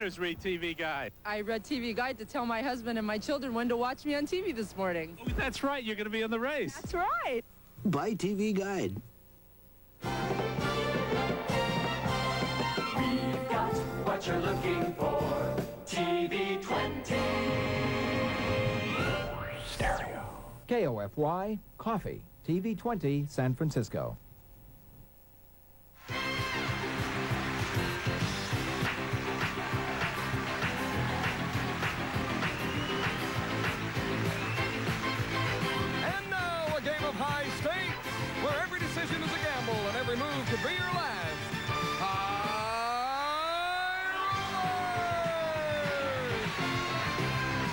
Read TV Guide. I read TV Guide to tell my husband and my children when to watch me on TV this morning. Oh, that's right. You're going to be in the race. That's right. Buy TV Guide. We've got what you're looking for. TV 20. Stereo. KOFY, Coffee, TV 20, San Francisco. And now a game of high stakes, where every decision is a gamble and every move could be your last. High Rollers!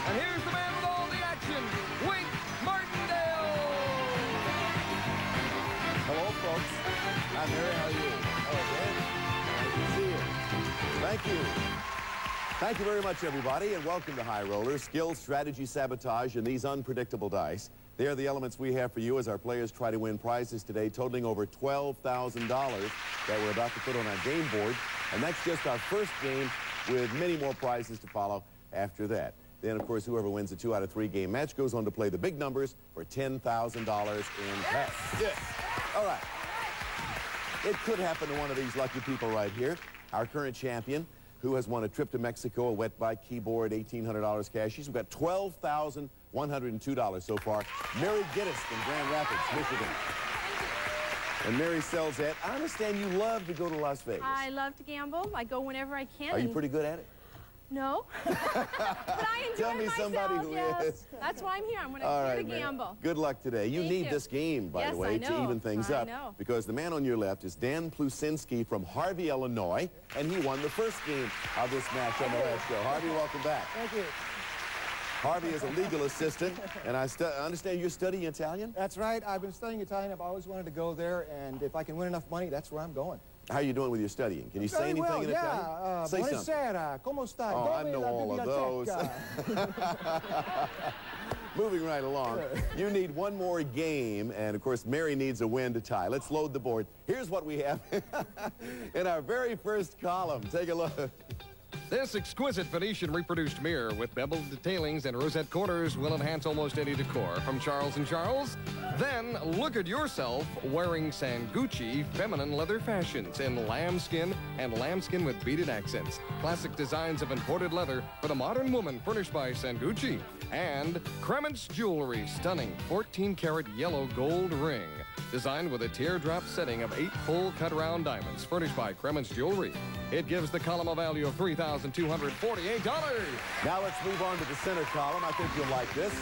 And here's the man with all the action, Wink Martindale. Hello, folks. I'm Mary. How are you? Hello, Dan. Nice to see you. Thank you. Thank you very much, everybody, and welcome to High Rollers. Skill, strategy, sabotage, and these unpredictable dice. They are the elements we have for you as our players try to win prizes today, totaling over $12,000 that we're about to put on our game board. And that's just our first game, with many more prizes to follow after that. Then, of course, whoever wins a 2 out of 3 game match goes on to play the big numbers for $10,000 in cash. Yes. All right. It could happen to one of these lucky people right here. Our current champion, who has won a trip to Mexico, a wet bike, keyboard, $1,800 cash. She's got $12,102 so far. Mary Gittes from Grand Rapids, Michigan. And Mary sells that. I understand you love to go to Las Vegas. I love to gamble. I go whenever I can. Are you pretty good at it? No. But I enjoy Tell me myself, somebody who yes. is. That's why I'm here. I'm going All to right, Mary. gamble. Good luck today. You Thank need you. this game, by Yes, the way, I to know. even things I up. know. Because the man on your left is Dan Plusinski from Harvey, Illinois, and he won the first game of this match on the last show. Harvey, welcome back. Thank you. Harvey is a legal assistant, and I understand you're studying Italian? That's right. I've been studying Italian. I've always wanted to go there, and if I can win enough money, that's where I'm going. How are you doing with your studying? Can you say anything well, in Italian? Say something. Buonasera, come sta? Oh, I Dove know la all of those. biblioteca? Moving right along, you need one more game, and of course, Mary needs a win to tie. Let's load the board. Here's what we have in our very first column. Take a look. This exquisite Venetian reproduced mirror with beveled detailings and rosette corners will enhance almost any decor. From Charles & Charles, then look at yourself wearing Sangucci feminine leather fashions in lambskin and lambskin with beaded accents. Classic designs of imported leather for the modern woman, furnished by Sangucci. And Kremens Jewelry, stunning 14-karat yellow gold ring, designed with a teardrop setting of 8 full cut-round diamonds, furnished by Kremens Jewelry. It gives the column a value of $3,248. Now let's move on to the center column. I think you'll like this.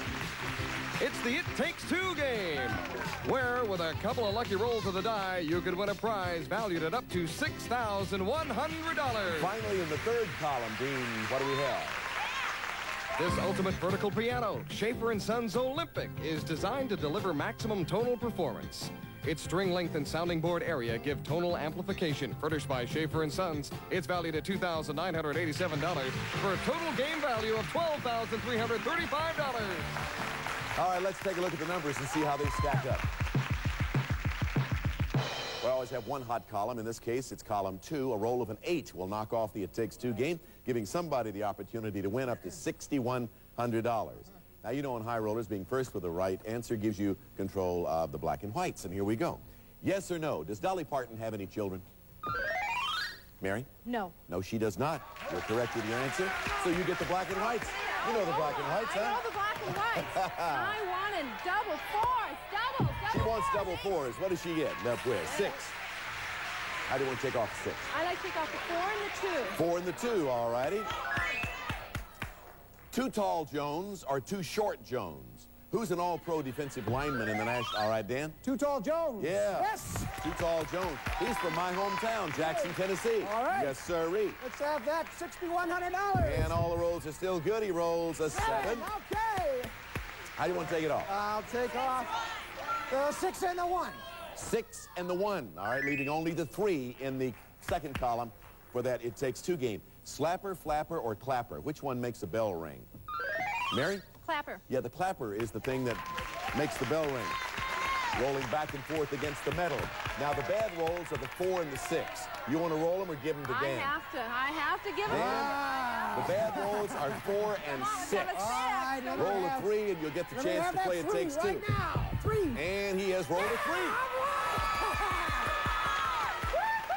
It's the It Takes Two game, where with a couple of lucky rolls of the die, you could win a prize valued at up to $6,100. Finally, in the third column, Dean, what do we have? This ultimate vertical piano, Schaefer & Sons Olympic, is designed to deliver maximum tonal performance. Its string length and sounding board area give tonal amplification. Furnished by Schaefer & Sons, it's valued at $2,987 for a total game value of $12,335. All right, let's take a look at the numbers and see how they stack up. We always have one hot column. In this case, it's column 2. A roll of an 8 will knock off the It Takes Two game, giving somebody the opportunity to win up to $6,100. Now, you know, on High Rollers, being first with the right answer gives you control of the black and whites. And here we go. Yes or no, does Dolly Parton have any children? Mary? No. No, she does not. You're correct with your answer. So you get the black and whites. You know the black and whites, huh? I know the black and whites. I wanted double fours. Double She wants fours. double fours. What does she get? Up with 6. How do you want to take off the 6? I like to take off the 4 and the 2. 4 and the 2, all righty. Too tall Jones or too short Jones? Who's an all-pro defensive lineman in the national? All right, Dan? Too Tall Jones. Yeah. Yes. Too tall Jones. He's from my hometown, Jackson, Tennessee. All right. Yes, sirree. Let's have that $6,100. And all the rolls are still good. He rolls a 7. Okay. How do you want to take it off? I'll take off the 6 and the 1. 6 and the 1. All right, leaving only the 3 in the second column for that It Takes Two game. Slapper, flapper, or clapper? Which one makes a bell ring? Mary? Clapper. Yeah, the clapper is the thing that makes the bell ring. Rolling back and forth against the metal. Now, the bad rolls are the 4 and the 6. You want to roll them or give them to Dan? I have to give him. Dan? The bad rolls are 4 and 6. All right, Roll a 3 and you'll get the chance to play It Takes Two. Right now. 3. And he has rolled a 3.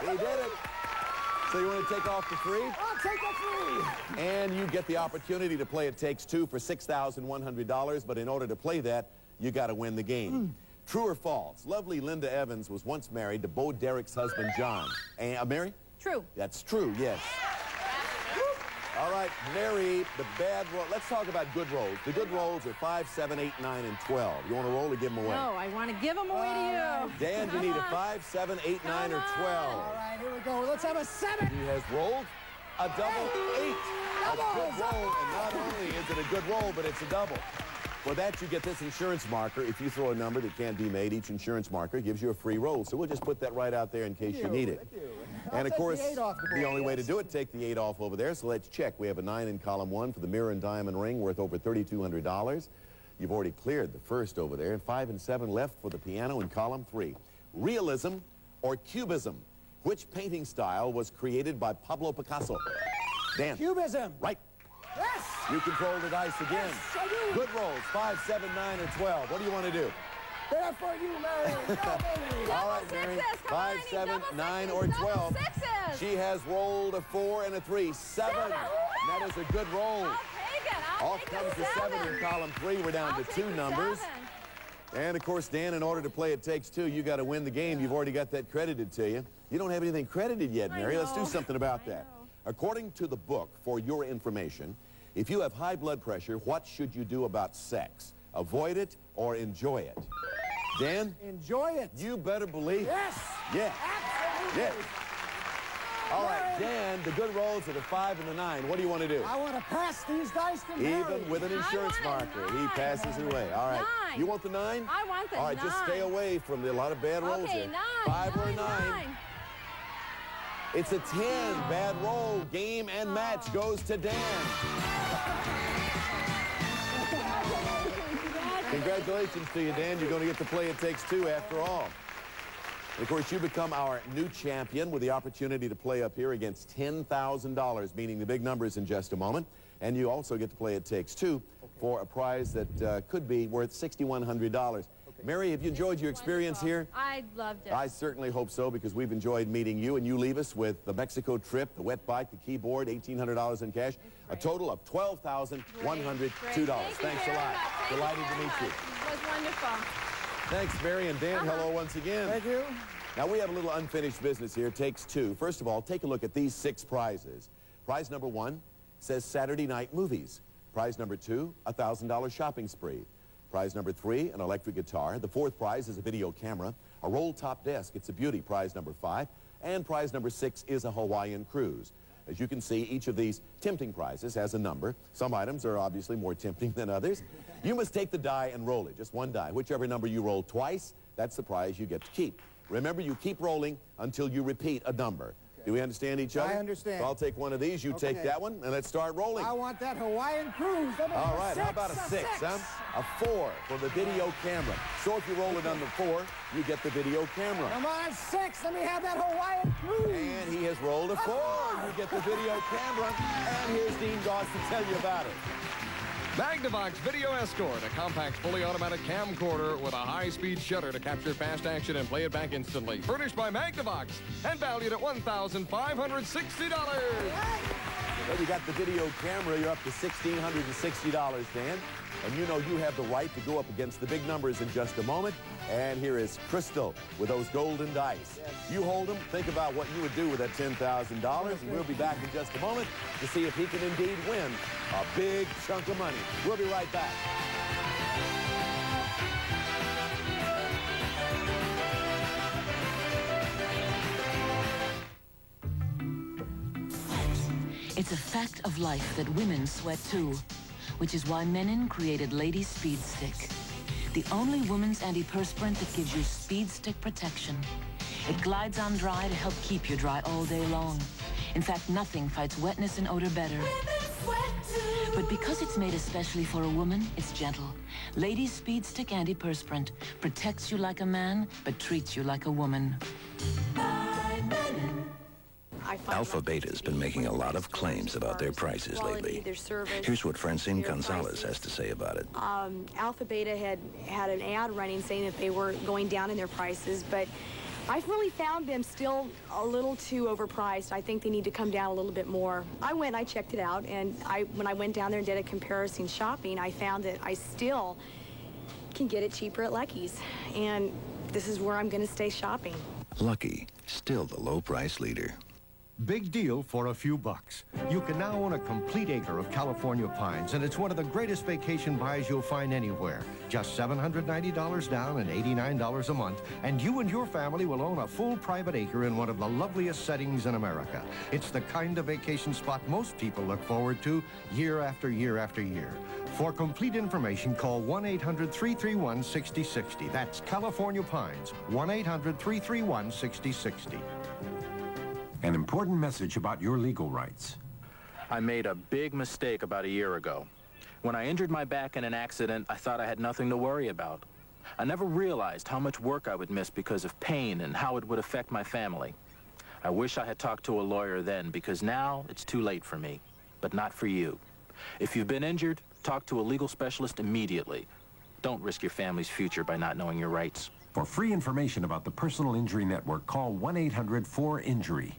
He did it. So you want to take off the 3? I'll take a 3. And you get the opportunity to play It Takes Two for $6,100. But in order to play that, you got to win the game. True or false? Lovely Linda Evans was once married to Bo Derek's husband, John. And Mary? True. That's true, yes. All right, Mary, the bad roll. Let's talk about good rolls. The good rolls are 5, 7, 8, 9, and 12. You want to roll or give them away? No, I want to give them away to you. Dan, you need a 5, 7, 8, 9, or 12. All right, here we go. Let's have a 7. He has rolled a double 8. A good roll, and not only is it a good roll, but it's a double. For that, you get this insurance marker. If you throw a number that can't be made, each insurance marker gives you a free roll. So we'll just put that right out there in case you need it. And of course, the only way to do it, take the 8 off over there. So let's check. We have a 9 in column 1 for the mirror and diamond ring worth over $3,200. You've already cleared the first over there. 5 and 7 left for the piano in column 3. Realism or cubism? Which painting style was created by Pablo Picasso? Dan. Cubism. Right. Yes. You control the dice again. Yes, I do. Good rolls. 5, 7, 9, or 12. What do you want to do? There for you, Mary. Go, baby. All right, Mary. 5, 7, 9, or 12. She has rolled a 4 and a 3. 7. And that is a good roll. I'll take it. Off comes the 7 in column 3. We're down to 2 numbers. And, of course, Dan, in order to play It Takes Two, you got to win the game. You've already got that credited to you. You don't have anything credited yet, Mary. Let's do something about that. According to the book, for your information, if you have high blood pressure, what should you do about sex? Avoid it or enjoy it? Dan? Enjoy it. You better believe it. Yes. Yes. Absolutely. Yes. All right, Dan, the good rolls are the 5 and the 9. What do you want to do? I want to pass these dice to Mary. Even with an insurance marker, he passes it away. All right. 9. You want the 9? I want the 9. All right, just stay away from a lot of bad rolls Okay, there. 9. 5 or a 9. It's a 10. Bad roll. Game and match goes to Dan. Congratulations to you, Dan. You're going to get to play It Takes Two after all. And of course, you become our new champion with the opportunity to play up here against $10,000, meaning the big numbers in just a moment. And you also get to play It Takes Two for a prize that could be worth $6,100. Mary, have you enjoyed your experience here? I loved it. I certainly hope so, because we've enjoyed meeting you, and you leave us with the Mexico trip, the wet bike, the keyboard, $1,800 in cash, a total of $12,102. Thanks a lot. Delighted to meet you. It was wonderful. Thanks, Mary, and Dan, hello once again. Thank you. Now, we have a little unfinished business here. It takes two. First of all, take a look at these 6 prizes. Prize number 1 says Saturday Night Movies. Prize number 2, a $1,000 shopping spree. Prize number 3, an electric guitar. The 4th prize is a video camera. A roll-top desk, it's a beauty, prize number 5. And prize number 6 is a Hawaiian cruise. As you can see, each of these tempting prizes has a number. Some items are obviously more tempting than others. You must take the die and roll it, just one die. Whichever number you roll twice, that's the prize you get to keep. Remember, you keep rolling until you repeat a number. Do we understand each other? I understand. So I'll take one of these, you take that one, and let's start rolling. I want that Hawaiian cruise. All right, how about a 6, huh? A 4 for the video camera. So if you roll it on the 4, you get the video camera. Come on, 6. Let me have that Hawaiian cruise. And he has rolled a 4. You get the video camera. And here's Dean Goss to tell you about it. Magnavox Video Escort, a compact, fully automatic camcorder with a high-speed shutter to capture fast action and play it back instantly. Furnished by Magnavox and valued at $1,560. Well, you got the video camera. You're up to $1,660, Dan. And you know you have the right to go up against the big numbers in just a moment. And here is Crystal with those golden dice. Yes. You hold them. Think about what you would do with that $10,000. And we'll be back in just a moment to see if he can indeed win a big chunk of money. We'll be right back. It's a fact of life that women sweat too, which is why Menon created Lady Speed Stick, the only women's antiperspirant that gives you speed stick protection. It glides on dry to help keep you dry all day long. In fact, nothing fights wetness and odor better. But because it's made especially for a woman, it's gentle. Lady Speed Stick Antiperspirant protects you like a man, but treats you like a woman. I find Alpha Beta's been making a lot of claims about their prices lately. their service, Here's what Francine their Gonzalez prices. has to say about it. Alpha Beta had an ad running saying that they were going down in their prices, but I've really found them still a little too overpriced. I think they need to come down a little bit more. I went and I checked it out, and when I went down there and did a comparison shopping, I found that I still can get it cheaper at Lucky's, and this is where I'm going to stay shopping. Lucky, still the low price leader. Big deal for a few bucks. You can now own a complete acre of California pines, and it's one of the greatest vacation buys you'll find anywhere. Just $790 down and $89 a month, and you and your family will own a full private acre in one of the loveliest settings in America. It's the kind of vacation spot most people look forward to year after year after year. For complete information, call 1-800-331-6060. That's California Pines, 1-800-331-6060. An important message about your legal rights. I made a big mistake about a year ago. When I injured my back in an accident, I thought I had nothing to worry about. I never realized how much work I would miss because of pain and how it would affect my family. I wish I had talked to a lawyer then, because now it's too late for me, but not for you. If you've been injured, talk to a legal specialist immediately. Don't risk your family's future by not knowing your rights. For free information about the Personal Injury Network, call 1-800-4INJURY.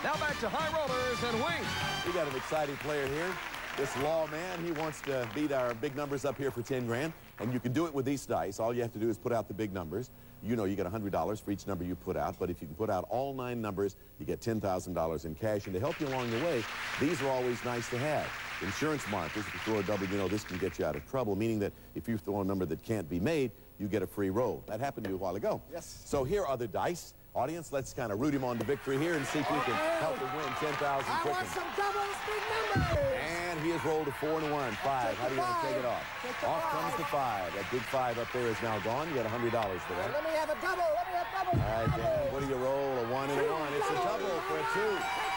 Now back to High Rollers and Wings. We got an exciting player here. This lawman, he wants to beat our big numbers up here for 10 grand. And you can do it with these dice. All you have to do is put out the big numbers. You know you get $100 for each number you put out. But if you can put out all 9 numbers, you get $10,000 in cash. And to help you along the way, these are always nice to have. Insurance markers, if you throw a double, you know this can get you out of trouble, meaning that if you throw a number that can't be made, you get a free roll. That happened to you a while ago. Yes. So here are the dice. Audience, let's kind of root him on to victory here and see if we can help him win 10,000 I quickly. want some doubles, big numbers. And he has rolled a 4 and a 1. 5. How do you want to take it off? Off comes the 5. That big 5 up there is now gone. You got $100 for that. Let me have a double. Let me have double. All right, Dan, what do you roll? A 1 and a 1. It's a double for a 2.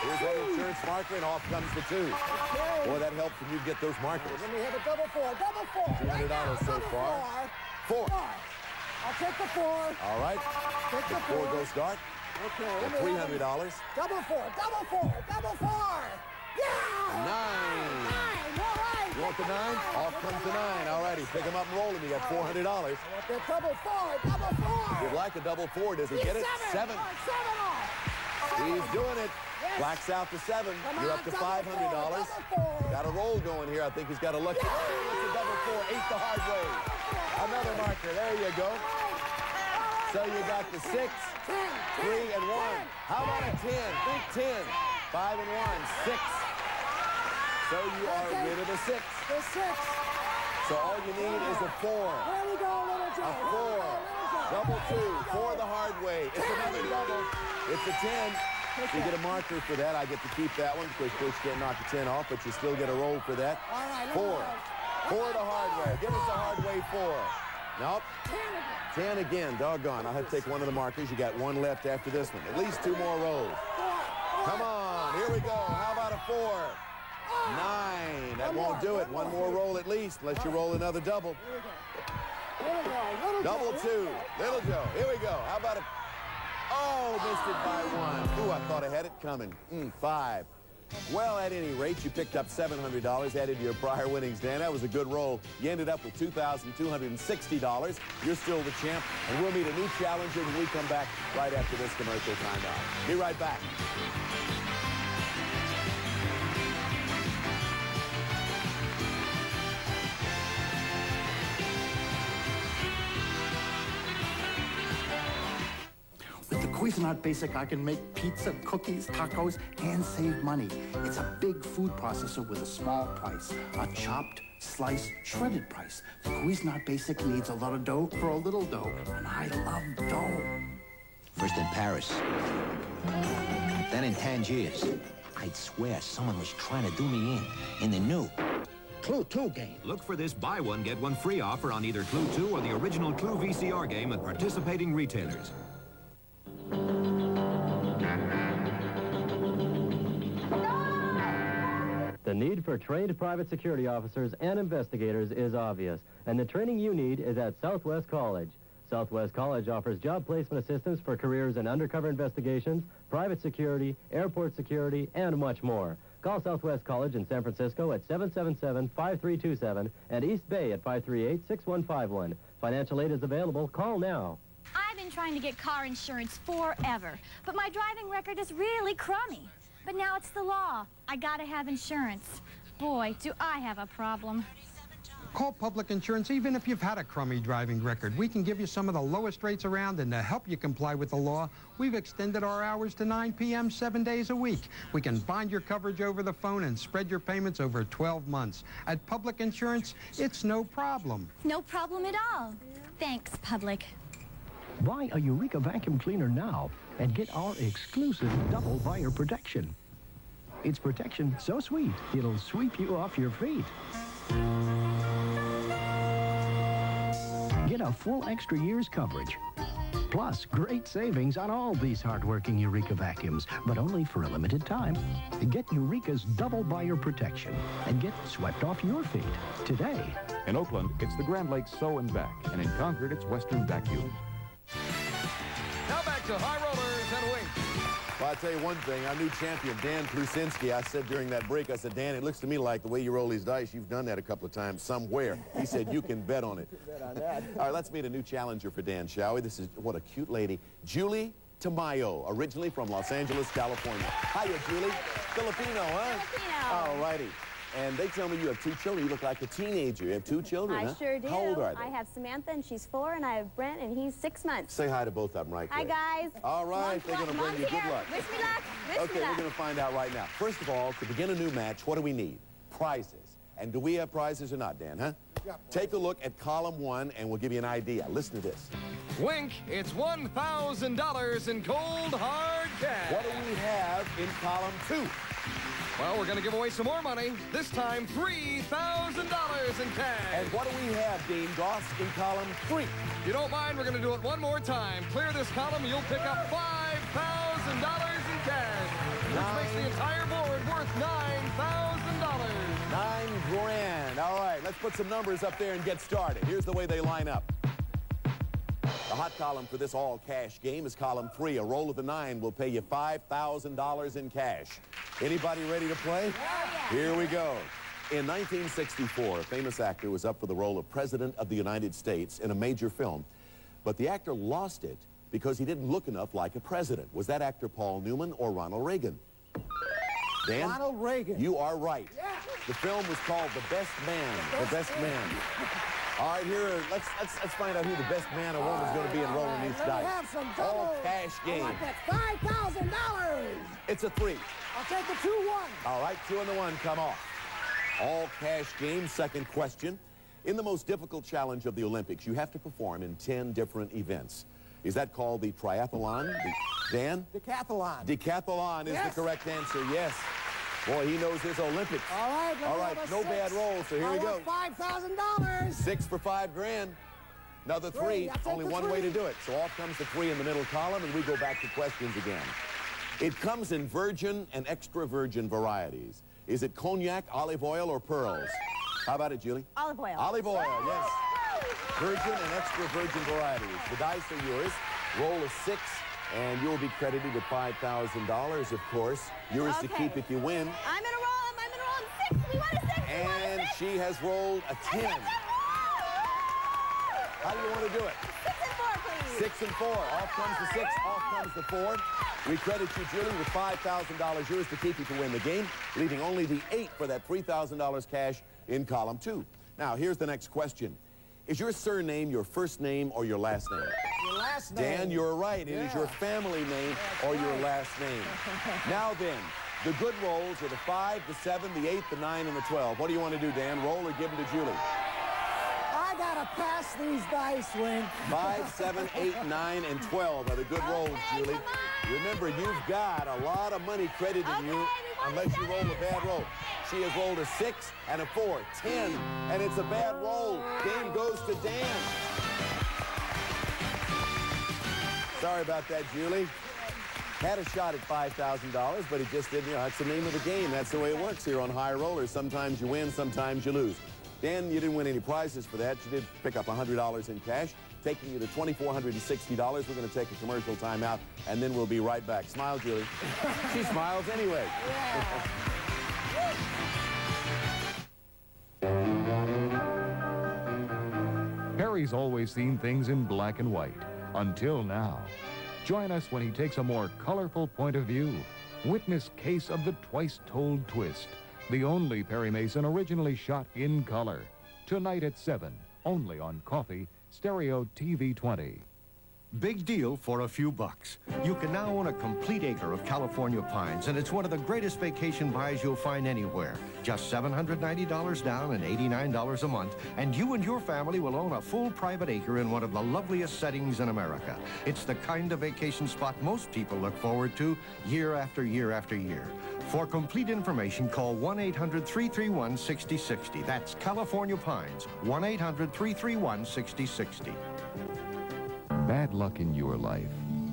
Here's that insurance marker, and off comes the 2. Boy, that helps when you get those markers. Let me have a double 4. Double 4. $200 so far. 4. I'll take the 4. All right. Take the 4 goes dark. Okay. $300. Double 4. Double 4. Double 4. Yeah. 9. 9. All right. You want the 9? Off comes the 9. All righty. Pick them up and roll them. You got $400. I want that double 4. Double 4. You'd like a double 4. Does he get it? 7. 7 off. He's doing it. Yes. Blacks out to 7. You're up to $500. Got a roll going here. I think he's got a lucky. Yeah. Oh, it's a double 4. 8 the hard way. Another marker. There you go. So you got the 6, 3, and 1. How about a 10? Think 10. 5 and 1. 6. So you are rid of the 6. The 6. So all you need is a 4. There we go, Little Joe. A 4. Double 2. 4 the hard way. It's another double. It's a 10. You get a marker for that. I get to keep that one because, of course, you can't knock the 10 off, but you still get a roll for that. All right. 4. 4 the hard way. Give us the hard way 4. Nope. 10 again. Doggone. I'll have to take one of the markers. You got 1 left after this one. At least 2 more rolls. Come on. Here we go. How about a 4? 9. That won't do it. 1 more roll at least, unless you roll another double. Double 2. Little Joe. Here we go. How about a... Oh, missed it by 1. Ooh, I thought I had it coming. 5. Well, at any rate, you picked up $700 added to your prior winnings, Dan. That was a good roll. You ended up with $2,260. You're still the champ, and we'll meet a new challenger when we come back right after this commercial timeout. Be right back. With the Cuisinart Basic, I can make pizza, cookies, tacos, and save money. It's a big food processor with a small price. A chopped, sliced, shredded price. The Cuisinart Basic needs a lot of dough for a little dough, and I love dough. First in Paris, then in Tangiers. I'd swear someone was trying to do me in the new Clue 2 game. Look for this buy one, get one free offer on either Clue 2 or the original Clue VCR game at participating retailers. The need for trained private security officers and investigators is obvious, and the training you need is at Southwest College. Southwest College offers job placement assistance for careers in undercover investigations, private security, airport security, and much more. Call Southwest College in San Francisco at 777-5327 and East Bay at 538-6151. Financial aid is available. Call now. I've been trying to get car insurance forever, but my driving record is really crummy. But now it's the law. I gotta have insurance. Boy, do I have a problem. Call Public Insurance even if you've had a crummy driving record. We can give you some of the lowest rates around, and to help you comply with the law, we've extended our hours to 9 p.m. 7 days a week. We can bind your coverage over the phone and spread your payments over 12 months. At Public Insurance, it's no problem. No problem at all. Thanks, Public. Buy a Eureka vacuum cleaner now and get our exclusive double buyer protection. It's protection so sweet, it'll sweep you off your feet. Get a full extra year's coverage. Plus, great savings on all these hard-working Eureka vacuums, but only for a limited time. Get Eureka's double buyer protection and get swept off your feet today. In Oakland, it's the Grand Lakes Sew and Back, and in Concord, it's Western Vacuum. Now back to High Rollers and Wink. Well, I'll tell you one thing. Our new champion, Dan Plusinski, I said during that break, I said, Dan, it looks to me like the way you roll these dice, you've done that a couple of times somewhere. He said, you can bet on it. Bet on that. All right, let's meet a new challenger for Dan, shall we? This is, what a cute lady, Julie Tamayo, originally from Los Angeles, California. Hiya, Julie. Filipino, huh? Filipino. All righty. And they tell me you have 2 children. You look like a teenager. You have 2 children, I sure do. How old are they? I have Samantha, and she's 4, and I have Brent, and he's 6 months. Say hi to both of them right Hi, quick. guys. All right, they're going to bring you good luck. Wish me luck. Okay, we're going to find out right now. First of all, to begin a new match, what do we need? Prizes. And do we have prizes or not, Dan, huh? Take a look at column 1, and we'll give you an idea. Listen to this. Wink, it's $1,000 in cold, hard cash. What do we have in column 2? Well, we're going to give away some more money. This time, $3,000 in cash. And what do we have, Dean Goss, in column 3? If you don't mind, we're going to do it one more time. Clear this column, you'll pick up $5,000 in cash, which makes the entire board worth $9,000. 9 grand. All right, let's put some numbers up there and get started. Here's the way they line up. The hot column for this all-cash game is column 3. A roll of the 9 will pay you $5,000 in cash. Anybody ready to play? Here we go. In 1964, a famous actor was up for the role of President of the United States in a major film, but the actor lost it because he didn't look enough like a president. Was that actor Paul Newman or Ronald Reagan? Dan? Ronald Reagan. You are right. Yeah. The film was called The Best Man. The Best Man. All right, here, let's find out who the best man or woman is going to be in rolling these dice. Have some double. All cash game. I want that $5,000. It's a 3. I'll take the 2-1. All right, 2 and the 1 come off. All cash game, second question. In the most difficult challenge of the Olympics, you have to perform in 10 different events. Is that called the triathlon? Dan? Decathlon. Decathlon is the correct answer, yes. Boy, he knows his Olympics. All right, no bad rolls, so here we go. $5,000. 6 for $5 grand. Another 3. Only one way to do it. So off comes the 3 in the middle column, and we go back to questions again. It comes in virgin and extra virgin varieties. Is it cognac, olive oil, or pearls? How about it, Julie? Olive oil. Olive oil, yes. Virgin and extra virgin varieties. The dice are yours. Roll a 6, and you'll be credited with $5,000, of course. Yours to keep if you win. I'm going to roll him. I'm going to roll him 6. We want a 6. And she has rolled a 10. How do you want to do it? 6 and 4, please. 6 and 4. Off comes the 6. Off comes the 4. We credit you, Julie, with $5,000 yours to keep you to win the game, leaving only the 8 for that $3,000 cash in column 2. Now, here's the next question. Is your surname your first name or your last name? Your last name. Dan, you're right. It is your family name or your last name. Now then, the good rolls are the 5, the 7, the 8, the 9, and the 12. What do you want to do, Dan? Roll or give them to Julie? I gotta pass these dice, Wink. 5, 7, 8, 9, and 12 are the good rolls, Julie. Remember, you've got a lot of money credited you unless you roll a bad roll. She has rolled a 6 and a 4, 10, and it's a bad roll. Game goes to Dan. Sorry about that, Julie. Had a shot at $5,000, but he just didn't. You know, that's the name of the game. That's the way it works here on High Rollers. Sometimes you win, sometimes you lose. Dan, you didn't win any prizes for that. You did pick up $100 in cash, taking you to $2,460. We're going to take a commercial timeout, and then we'll be right back. Smile, Julie. She smiles anyway. Perry's always seen things in black and white, until now. Join us when he takes a more colorful point of view. Witness Case of the Twice Told Twist, the only Perry Mason originally shot in color. Tonight at 7, only on Coffee, Stereo TV 20. Big deal for a few bucks. You can now own a complete acre of California pines, and it's one of the greatest vacation buys you'll find anywhere. Just $790 down and $89 a month, and you and your family will own a full private acre in one of the loveliest settings in America. It's the kind of vacation spot most people look forward to year after year after year. For complete information, call 1-800-331-6060. That's California Pines, 1-800-331-6060. Bad luck in your life.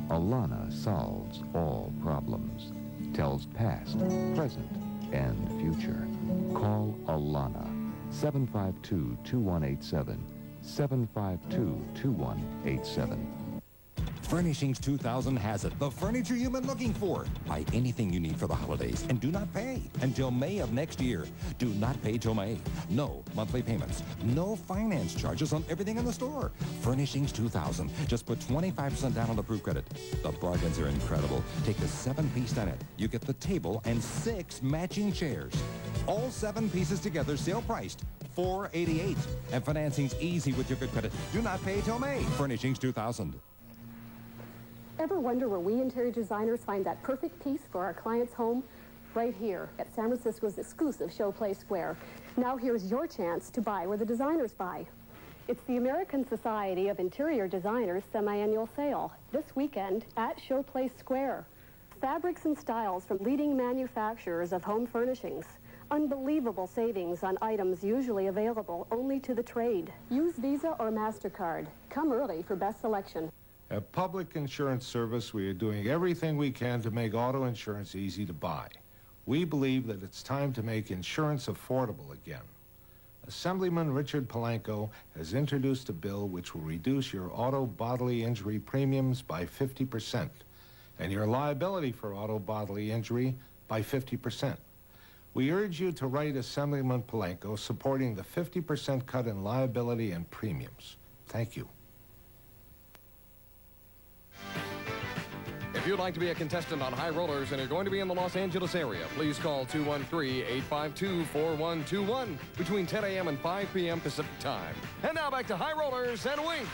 Alana solves all problems. Tells past, present, and future. Call Alana. 752-2187. 752-2187. Furnishings 2000 has it. The furniture you've been looking for. Buy anything you need for the holidays and do not pay until May of next year. Do not pay till May. No monthly payments. No finance charges on everything in the store. Furnishings 2000. Just put 25% down on approved credit. The bargains are incredible. Take the 7-piece dinette. You get the table and 6 matching chairs. All 7 pieces together, sale priced $488. And financing's easy with your good credit. Do not pay till May. Furnishings 2000. Ever wonder where we interior designers find that perfect piece for our client's home? Right here at San Francisco's exclusive Showplace Square. Now here's your chance to buy where the designers buy. It's the American Society of Interior Designers semi-annual sale this weekend at Showplace Square. Fabrics and styles from leading manufacturers of home furnishings. Unbelievable savings on items usually available only to the trade. Use Visa or MasterCard. Come early for best selection. At Public Insurance Service, we are doing everything we can to make auto insurance easy to buy. We believe that it's time to make insurance affordable again. Assemblyman Richard Palanco has introduced a bill which will reduce your auto bodily injury premiums by 50% and your liability for auto bodily injury by 50%. We urge you to write Assemblyman Palanco supporting the 50% cut in liability and premiums. Thank you. If you'd like to be a contestant on High Rollers and you're going to be in the Los Angeles area, please call 213-852-4121 between 10 a.m. and 5 p.m. Pacific time. And now back to High Rollers and Wink.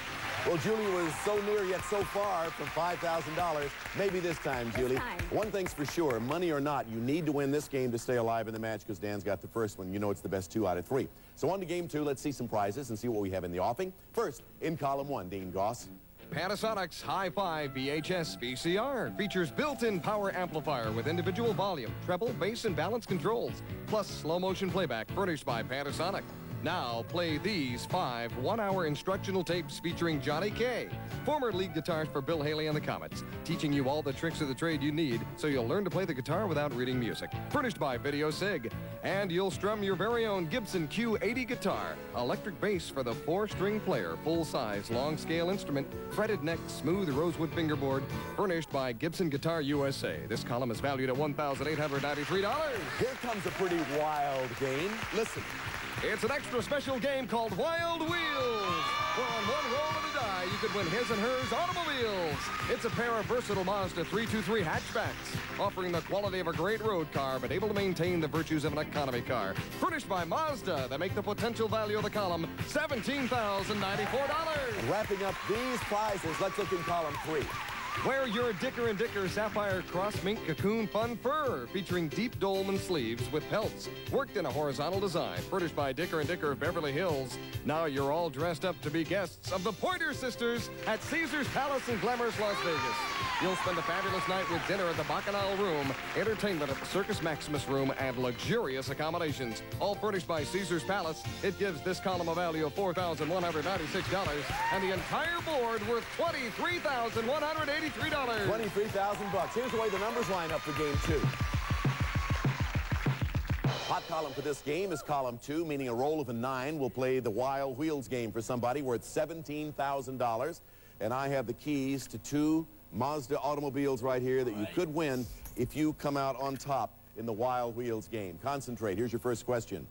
Well, Julie was so near yet so far from $5,000. Maybe this time, Julie. One thing's for sure, money or not, you need to win this game to stay alive in the match because Dan's got the first one. You know it's the best 2 out of 3. So on to game 2, let's see some prizes and see what we have in the offing. First, in column 1, Dean Goss. Panasonic's Hi-Fi VHS VCR features built-in power amplifier with individual volume, treble, bass, and balance controls, plus slow-motion playback furnished by Panasonic. Now play these 5 one-hour instructional tapes featuring Johnny Kaye, former lead guitarist for Bill Haley and the Comets, teaching you all the tricks of the trade you need so you'll learn to play the guitar without reading music. Furnished by Video Sig. And you'll strum your very own Gibson Q80 guitar, electric bass for the 4-string player, full-size, long-scale instrument, fretted neck, smooth rosewood fingerboard, furnished by Gibson Guitar USA. This column is valued at $1,893. Here comes a pretty wild game. Listen. It's an extra special game called Wild Wheels, where on one roll of the die, you could win his and hers automobiles. It's a pair of versatile Mazda 323 hatchbacks, offering the quality of a great road car, but able to maintain the virtues of an economy car. Furnished by Mazda, that make the potential value of the column $17,094. And wrapping up these prizes, let's look in column 3. Wear your Dicker & Dicker Sapphire Cross Mink Cocoon Fun Fur, featuring deep dolman sleeves with pelts, worked in a horizontal design, furnished by Dicker & Dicker Beverly Hills. Now you're all dressed up to be guests of the Pointer Sisters at Caesar's Palace in glamorous Las Vegas. You'll spend a fabulous night with dinner at the Bacchanal Room, entertainment at the Circus Maximus Room, and luxurious accommodations. All furnished by Caesar's Palace. It gives this column a value of $4,196, and the entire board worth $23,183. $23,000. $23,000. Here's the way the numbers line up for game 2. Hot column for this game is column 2, meaning a roll of a 9 will play the Wild Wheels game for somebody worth $17,000. And I have the keys to 2 Mazda automobiles right here that you could win if you come out on top in the Wild Wheels game. Concentrate. Here's your first question.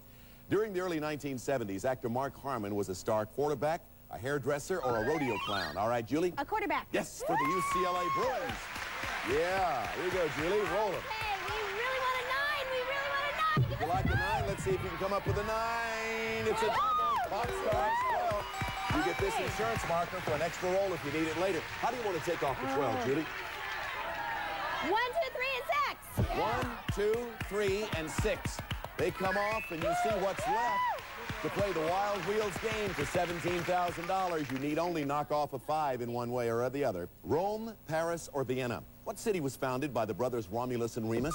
During the early 1970s, actor Mark Harmon was a star quarterback, a hairdresser, or a rodeo clown. All right, Julie? A quarterback. Yes, for the UCLA Bruins. Yeah, here you go, Julie. Roll it. Hey, we really want a 9. We really want a 9. You like a 9? Let's see if you can come up with a 9. It's a double. Box stars 12. You get this insurance marker for an extra roll if you need it later. How do you want to take off the 12, Julie? 1, 2, 3, and 6. 1, 2, 3, and 6. They come off, and you see what's left to play the Wild Wheels game for $17,000. You need only knock off a 5 in one way or the other. Rome, Paris, or Vienna? What city was founded by the brothers Romulus and Remus?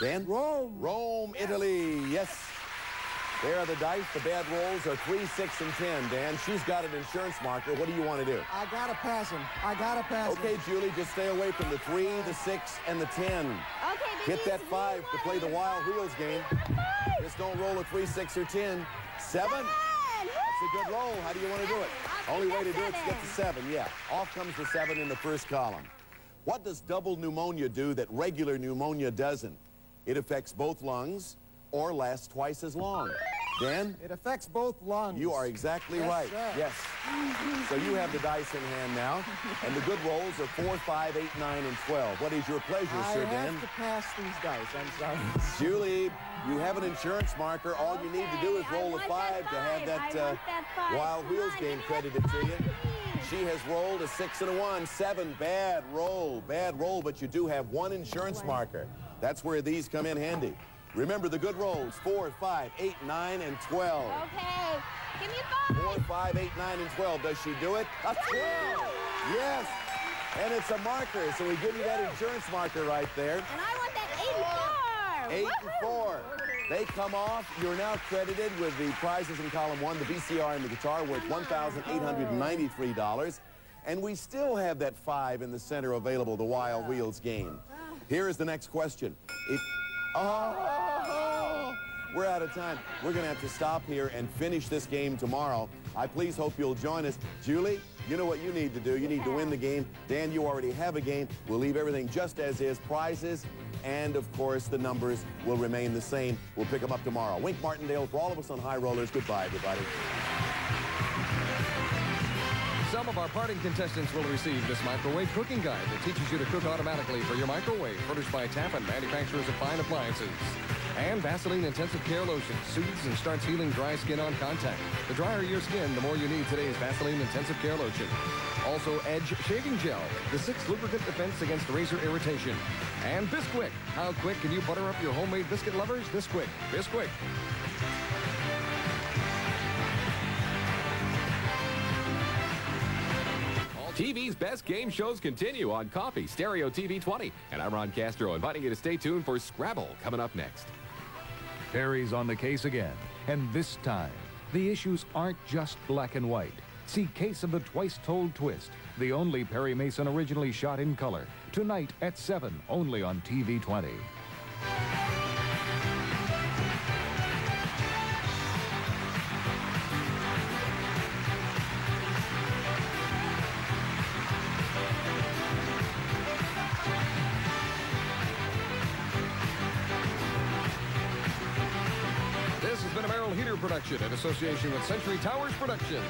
Dan? Rome. Rome, Italy. Yes. There are the dice. The bad rolls are 3, 6, and 10. Dan, she's got an insurance marker. What do you want to do? I gotta pass him. I gotta pass him. Okay, Julie, just stay away from the 3, the 6, and the 10. Okay, Hit that 5 to play the Wild Wheels game. Just don't roll a 3, 6, or 10. 7. That's a good roll. How do you want to do it? Only way to do it is get to 7. Yeah. Off comes the 7 in the first column. What does double pneumonia do that regular pneumonia doesn't? It affects both lungs or lasts twice as long. Dan? It affects both lungs. You are exactly right. Sir. Yes. So you have the dice in hand now, and the good rolls are 4, 5, 8, 9, and 12. What is your pleasure, Sir Dan? I have to pass these dice. I'm sorry. Julie, you have an insurance marker. All you need to do is roll a 5 to have that Wild Wheels game credited to you. She has rolled a 6 and a 1. 7, bad roll, but you do have 1 insurance marker. That's where these come in handy. Remember the good rolls, 4, 5, 8, 9, and 12. Okay, give me 5. 4, 5, 8, 9, and 12. Does she do it? A 12! Yes! And it's a marker, so we give you that insurance marker right there. And I want that 8 and 4. 8 and 4. They come off. You're now credited with the prizes in column 1, the VCR and the guitar, worth $1,893. And we still have that 5 in the center available, the Wild Wheels game. Here is the next question. We're out of time. We're going to have to stop here and finish this game tomorrow. I please hope you'll join us. Julie, you know what you need to do. You need to win the game. Dan, you already have a game. We'll leave everything just as is. Prizes and, of course, the numbers will remain the same. We'll pick them up tomorrow. Wink Martindale for all of us on High Rollers. Goodbye, everybody. Some of our parting contestants will receive this microwave cooking guide that teaches you to cook automatically for your microwave, furnished by Tappan, manufacturers of fine appliances. And Vaseline Intensive Care Lotion soothes and starts healing dry skin on contact. The drier your skin, the more you need today's Vaseline Intensive Care Lotion. Also, Edge Shaving Gel, the 6th lubricant defense against razor irritation. And Bisquick. How quick can you butter up your homemade biscuit lovers? This quick. Bisquick. TV's best game shows continue on Coffee Stereo TV 20. And I'm Ron Castro, inviting you to stay tuned for Scrabble coming up next. Perry's on the case again. And this time, the issues aren't just black and white. See Case of the Twice-Told Twist, the only Perry Mason originally shot in color. Tonight at 7, only on TV 20. This has been a Merrill Heater production in association with Century Towers Productions.